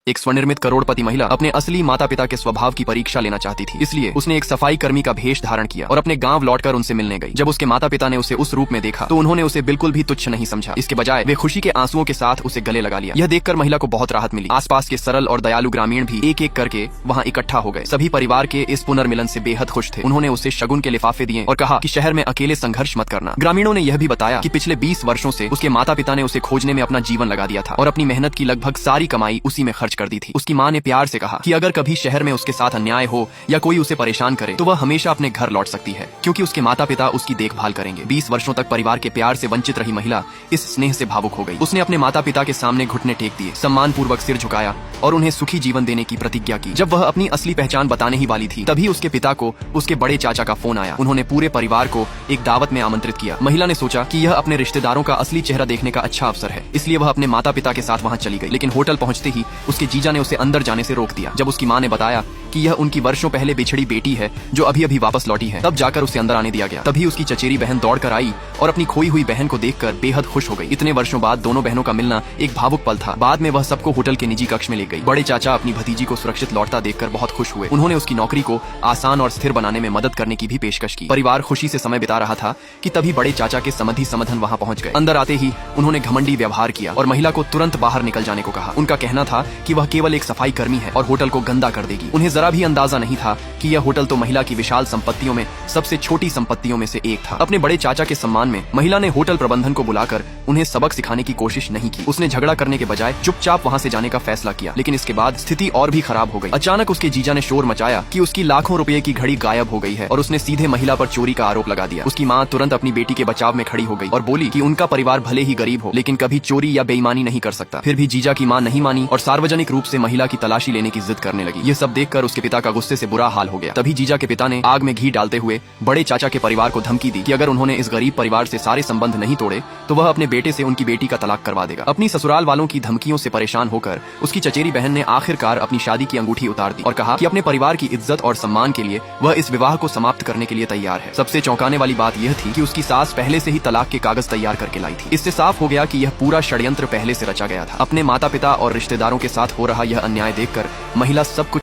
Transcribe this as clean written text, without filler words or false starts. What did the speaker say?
एक स्वनिर्मित करोड़पति महिला अपने असली माता पिता के स्वभाव की परीक्षा लेना चाहती थी, इसलिए उसने एक सफाई कर्मी का भेष धारण किया और अपने गांव लौटकर उनसे मिलने गई। जब उसके माता पिता ने उसे उस रूप में देखा तो उन्होंने उसे बिल्कुल भी तुच्छ नहीं समझा। इसके बजाय वे खुशी के आंसुओं के साथ उसे गले लगा लिया। यह देखकर महिला को बहुत राहत मिली। आसपास के सरल और दयालु ग्रामीण भी एक एक करके वहाँ इकट्ठा हो गए। सभी परिवार के इस पुनर्मिलन से बेहद खुश थे। उन्होंने उसे शगुन के लिफाफे दिए और कहा कि शहर में अकेले संघर्ष मत करना। ग्रामीणों ने यह भी बताया कि पिछले 20 वर्षों से उसके माता पिता ने उसे खोजने में अपना जीवन लगा दिया था और अपनी मेहनत की लगभग सारी कमाई उसी में खर्च कर दी थी। उसकी माँ ने प्यार से कहा कि अगर कभी शहर में उसके साथ अन्याय हो या कोई उसे परेशान करे तो वह हमेशा अपने घर लौट सकती है, क्योंकि उसके माता पिता उसकी देखभाल करेंगे। 20 वर्षों तक परिवार के प्यार से वंचित रही महिला इस स्नेह से भावुक हो गई। उसने अपने माता पिता के सामने घुटने टेक दिए, सम्मान पूर्वक सिर झुकाया और उन्हें सुखी जीवन देने की प्रतिज्ञा की। जब वह अपनी असली पहचान बताने ही वाली थी, तभी उसके पिता को उसके बड़े चाचा का फोन आया। उन्होंने पूरे परिवार को एक दावत में आमंत्रित किया। महिला ने सोचा कि यह अपने रिश्तेदारों का असली चेहरा देखने का अच्छा अवसर है, इसलिए वह अपने माता पिता के साथ वहाँ चली गई। लेकिन होटल पहुँचते ही उसके जीजा ने उसे अंदर जाने से रोक दिया। जब उसकी माँ ने बताया कि यह उनकी वर्षों पहले बिछड़ी बेटी है जो अभी अभी वापस लौटी है, तब जाकर उसे अंदर आने दिया गया। तभी उसकी चचेरी बहन दौड़कर आई और अपनी खोई हुई बहन को देखकर बेहद खुश हो गई। इतने वर्षों बाद दोनों बहनों का मिलना एक भावुक पल था। बाद में वह सबको होटल के निजी कक्ष में ले गई। बड़े चाचा अपनी भतीजी को सुरक्षित लौटता देखकर बहुत खुश हुए। उन्होंने उसकी नौकरी को आसान और स्थिर बनाने में मदद करने की भी पेशकश की। परिवार खुशी से समय बिता रहा था कि तभी बड़े चाचा के समधि समधन वहाँ पहुँच गए। अंदर आते ही उन्होंने घमंडी व्यवहार किया और महिला को तुरंत बाहर निकल जाने को कहा। उनका कहना था कि वह केवल एक सफाई कर्मी है और होटल को गंदा कर देगी। उन्हें जरा भी अंदाजा नहीं था कि यह होटल तो महिला की विशाल संपत्तियों में सबसे छोटी संपत्तियों में से एक था। अपने बड़े चाचा के सम्मान में महिला ने होटल प्रबंधन को बुलाकर उन्हें सबक सिखाने की कोशिश नहीं की। उसने झगड़ा करने के बजाय चुपचाप वहाँ से जाने का फैसला किया। लेकिन इसके बाद स्थिति और भी खराब हो गई। अचानक उसके जीजा ने शोर मचाया कि उसकी लाखों रुपए की घड़ी गायब हो गई है और उसने सीधे महिला पर चोरी का आरोप लगा दिया। उसकी माँ तुरंत अपनी बेटी के बचाव में खड़ी हो गई और बोली कि उनका परिवार भले ही गरीब हो, लेकिन कभी चोरी या बेईमानी नहीं कर सकता। फिर भी जीजा की माँ नहीं मानी और सार्वजनिक रूप से महिला की तलाशी लेने की जिद करने लगी। ये सब देखकर उसके पिता का गुस्से से बुरा हाल हो गया। तभी जीजा के पिता ने आग में घी डालते हुए बड़े चाचा के परिवार को धमकी दी कि अगर उन्होंने इस गरीब परिवार से सारे संबंध नहीं तोड़े तो वह अपने बेटे से उनकी बेटी का तलाक करवा देगा। अपनी ससुराल वालों की धमकियों से परेशान होकर उसकी चचेरी बहन ने आखिरकार अपनी शादी की अंगूठी उतार दी और कहा कि अपने परिवार की इज्जत और सम्मान के लिए वह इस विवाह को समाप्त करने के लिए तैयार है। सबसे चौंकाने वाली बात यह थी कि उसकी सास पहले से ही तलाक के कागज तैयार करके लाई थी। इससे साफ हो गया कि यह पूरा षड्यंत्र पहले से रचा गया था। अपने माता पिता और रिश्तेदारों के साथ हो रहा यह अन्याय देखकर महिला सब कुछ